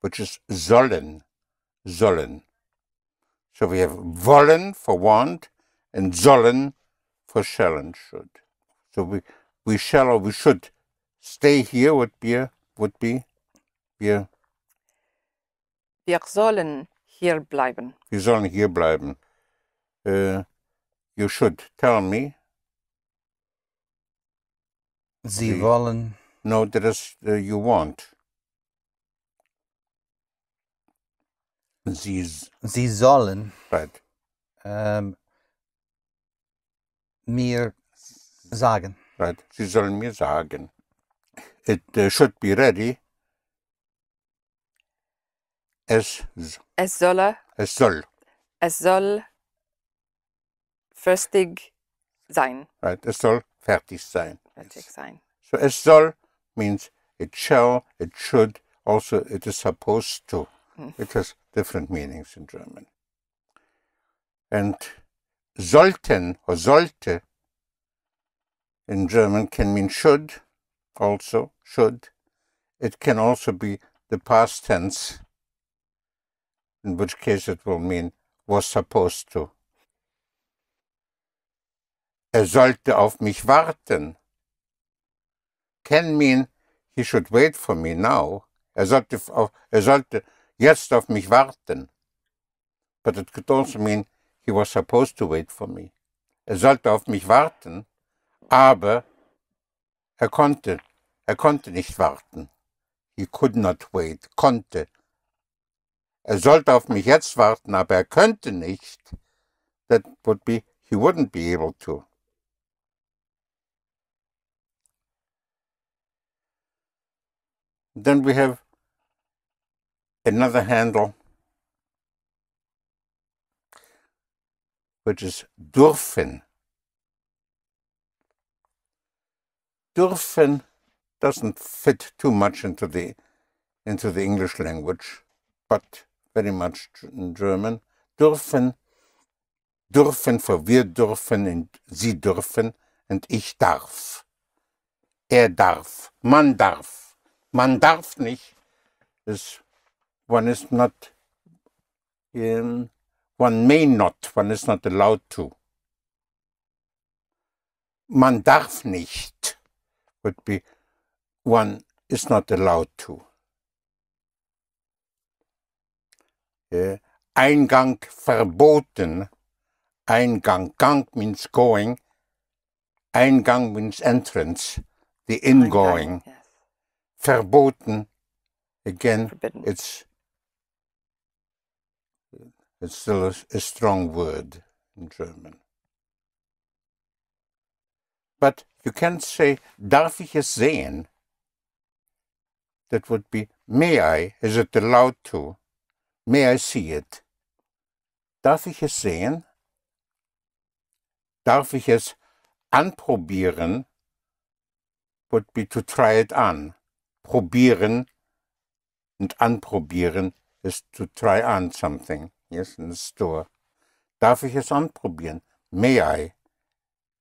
which is sollen. Sollen. So we have wollen for want and sollen for shall and should. So we shall or we should stay here would be wir sollen hier bleiben. Wir sollen hier bleiben. You should tell me. Sie wollen. No, that is you want. Sie sollen. Right. Mir sagen. Right. Sie sollen mir sagen. It should be ready. Es soll. Es soll fertig sein. Right. Es soll fertig sein. Fertig sein. So es soll means it shall, it should, also it is supposed to. It has different meanings in German. And sollten or sollte in German can mean should, also should. It can also be the past tense, in which case it will mean was supposed to. Sollte auf mich warten can mean he should wait for me now. Sollte jetzt auf mich warten. But it could also mean he was supposed to wait for me. Sollte auf mich warten, aber er konnte nicht warten. He could not wait. Konnte. Sollte auf mich jetzt warten, aber er könnte nicht. That would be, he wouldn't be able to. Then we have another handle, which is dürfen. Dürfen doesn't fit too much into the English language, but very much in German. Dürfen for wir dürfen and sie dürfen and ich darf. Darf. Man darf. Man darf nicht. One is not, one may not, one is not allowed to. Man darf nicht would be one is not allowed to. Eingang verboten. Eingang, gang means going. Eingang means entrance, the ingoing. Yes. Verboten, again, Forbidden. it's still a strong word in German. But you can say, darf ich es sehen? That would be, may I? Is it allowed to? May I see it? Darf ich es sehen? Darf ich es anprobieren? Would be to try it on. Probieren and anprobieren is to try on something, yes, in the store. Darf ich es anprobieren? May I?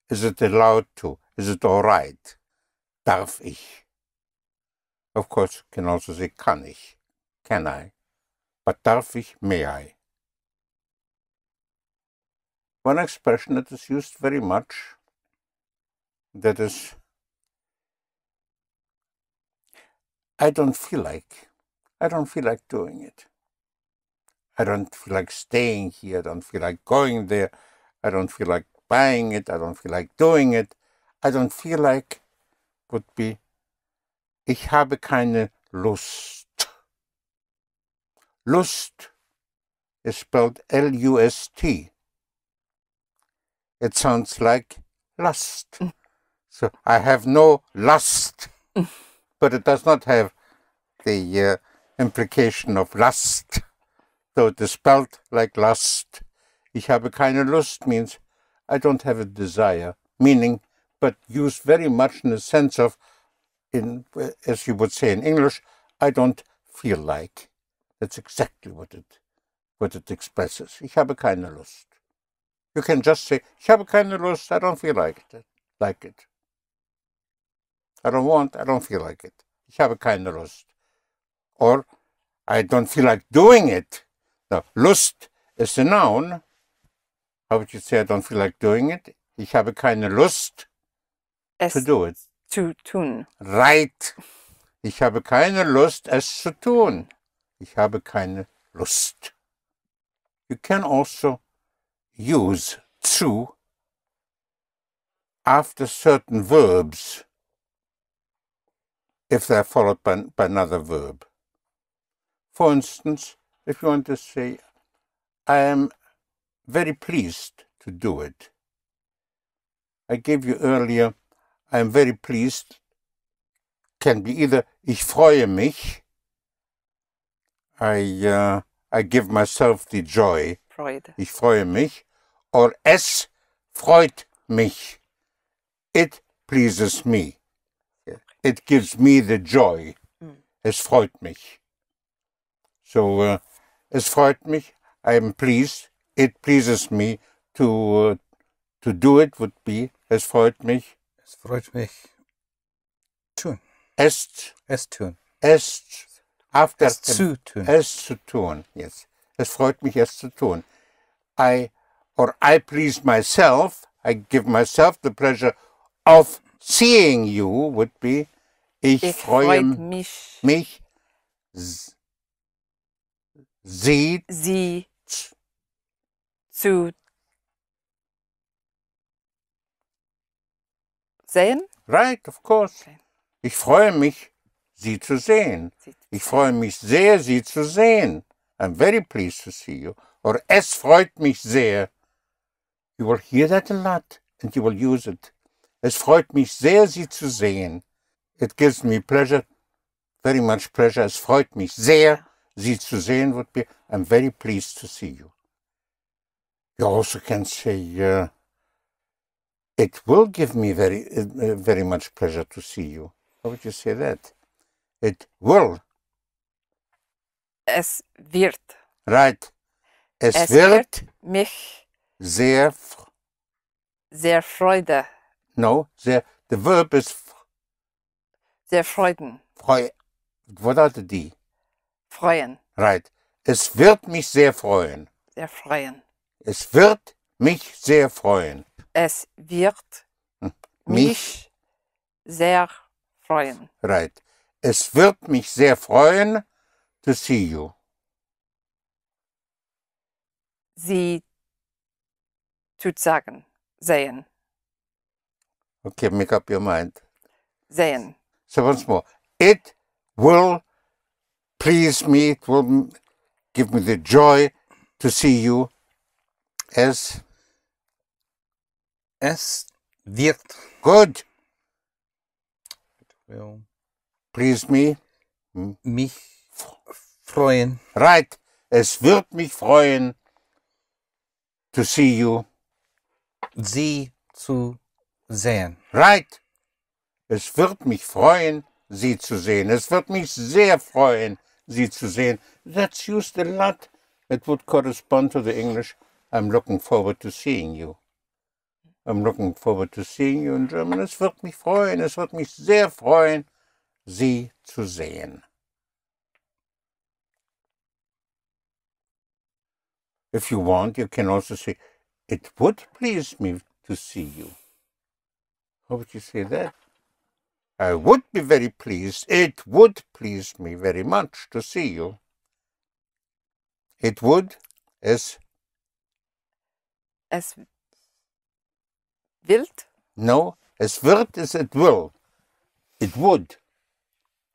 Is it allowed to? Is it all right? Darf ich? Of course, you can also say kann ich. Can I? But darf ich? May I? One expression that is used very much, that is, I don't feel like doing it. I don't feel like staying here. I don't feel like going there. I don't feel like buying it. I don't feel like doing it. I don't feel like would be, ich habe keine Lust. Lust is spelled L-U-S-T. It sounds like lust. So I have no lust, but it does not have the implication of lust. So it is spelled like lust. Ich habe keine Lust means I don't have a desire, meaning, but used very much in the sense of, as you would say in English, I don't feel like. That's exactly what it expresses. Ich habe keine Lust. You can just say, ich habe keine Lust, I don't feel like it. I don't feel like it. Ich habe keine Lust. Or, I don't feel like doing it. Now, Lust is a noun. How would you say I don't feel like doing it? Ich habe keine Lust to do it. Zu tun. Right. Ich habe keine Lust, es zu tun. Ich habe keine Lust. You can also use zu after certain verbs if they're followed by another verb. For instance, if you want to say, I am very pleased to do it. I gave you earlier, I am very pleased, can be either ich freue mich, I give myself the joy, Freude. Ich freue mich, or es freut mich, it pleases me, it gives me the joy, es freut mich. So, es freut mich, I am pleased, it pleases me to do it would be, es freut mich. Es freut mich. Tun. Es tun. After Es zu tun. Es zu tun, yes. Es freut mich, es zu tun. I please myself, I give myself the pleasure of seeing you would be, ich freue mich, sie zu sehen? Right, of course. Okay. Ich freue mich, sie zu sehen. Ich freue mich sehr, sie zu sehen. I'm very pleased to see you. Or es freut mich sehr. You will hear that a lot and you will use it. Es freut mich sehr, sie zu sehen. It gives me pleasure, very much pleasure. Es freut mich sehr, sie zu sehen would be, I'm very pleased to see you. You also can say, it will give me very much pleasure to see you. How would you say that? It will. Es wird. Right. Es wird mich sehr Freude. No, the verb is Sehr freuden. What are the D? Freuen. Right. Es wird mich sehr freuen. Sehr freuen. Es wird mich sehr freuen. Es wird mich sehr freuen. Right. Es wird mich sehr freuen to see you. Sie tut sagen. Sehen. Okay, make up your mind. Sehen. So once more. It will please me, it will give me the joy to see you as Es wird good. will Please me. mich freuen, Right. Es wird mich freuen to see you. Sie zu sehen. Right. Es wird mich freuen, Sie zu sehen. Es wird mich sehr freuen, Sie zu sehen. That's used a lot. It would correspond to the English, I'm looking forward to seeing you. I'm looking forward to seeing you in German. Es wird mich freuen, es wird mich sehr freuen, Sie zu sehen. If you want, you can also say, it would please me to see you. How would you say that? I would be very pleased. It would please me very much to see you. It would, es Wild. no, es wird is it will. It would,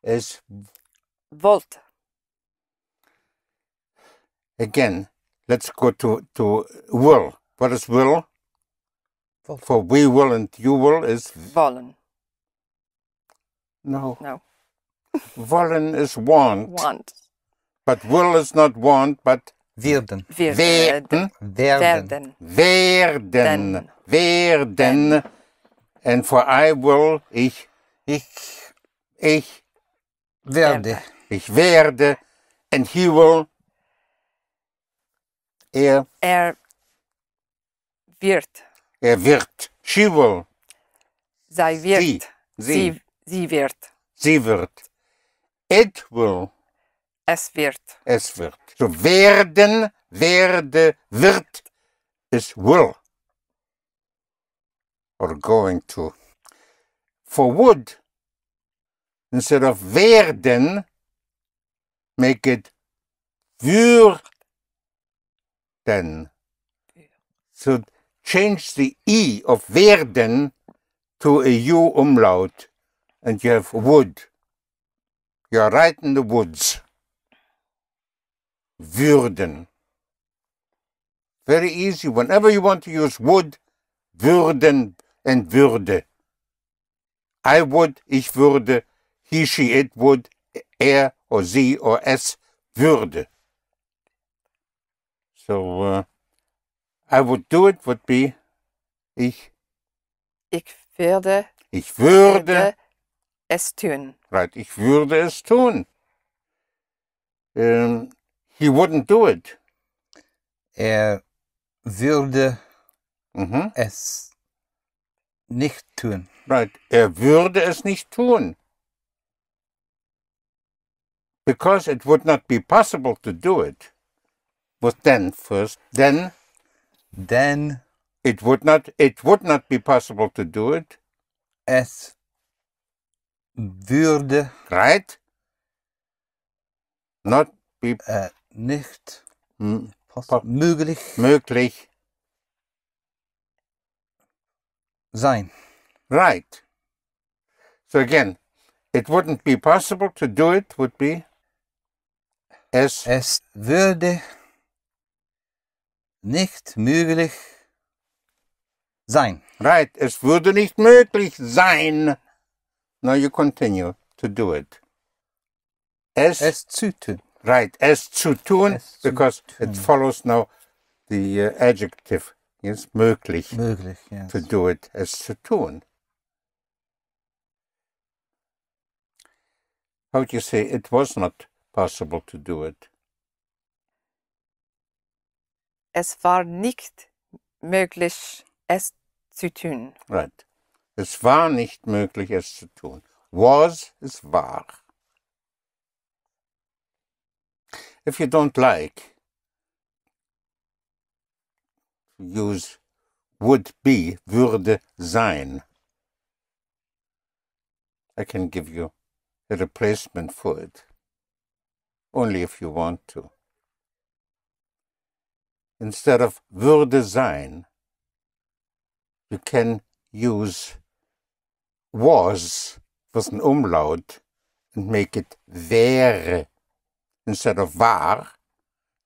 es Wollt. again. Let's go to will. What is will? Wollt. For we will and you will is Wollen. no. No. Wollen is want, Want. but will is not want, but Werden. werden. Werden. Werden. Werden. And for I will, ich Werde. ich werde, and he will, wird. wird, she will, Zij wird. sie wird. sie wird, it will, Es wird. es wird. So werden, werde, wird is will, or going to. For would, instead of werden, make it würden. So change the E of werden to a U umlaut, and you have wood. You are right in the woods. Würden. Very easy. Whenever you want to use would, würden and würde. I would, ich würde, he, she, it would, or sie or es würde. So I would do it would be ich würde es tun. Right, ich würde es tun. He wouldn't do it. Würde es nicht tun. Right, würde es nicht tun. Because it would not be possible to do it. Was then first. Then it would not be possible to do it. Es würde Right? Not be nicht möglich sein. Right. So again, it wouldn't be possible to do it would be es würde nicht möglich sein. Right, es würde nicht möglich sein. Now you continue to do it. Es zu tun. Right, es zu tun, Es zu because tun. it follows now the adjective. Yes, möglich. Möglich, yes. To do it, es zu tun. How would you say it was not possible to do it? Es war nicht möglich, es zu tun. Right. Es war nicht möglich, es zu tun. Was is war. If you don't like to use would be, würde sein, I can give you a replacement for it. Only if you want to. instead of würde sein, you can use was with an umlaut and make it wäre. Instead of war,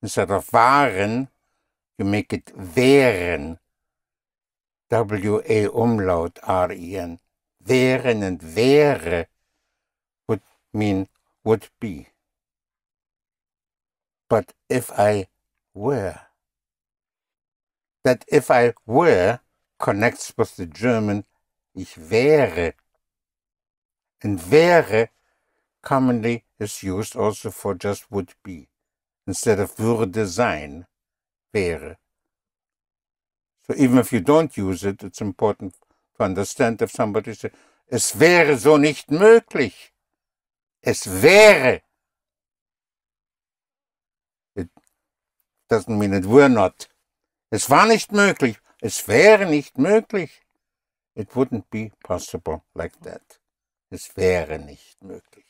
instead of waren, you make it wären. W-A umlaut R-E-N. Wären and wäre would mean would be. But if I were, that if I were connects with the German ich wäre. And wäre commonly is used also for just would be, instead of würde sein, wäre. So even if you don't use it, it's important to understand if somebody says, es wäre so nicht möglich. Es wäre. It doesn't mean it were not. Es war nicht möglich. Es wäre nicht möglich. It wouldn't be possible like that. Es wäre nicht möglich.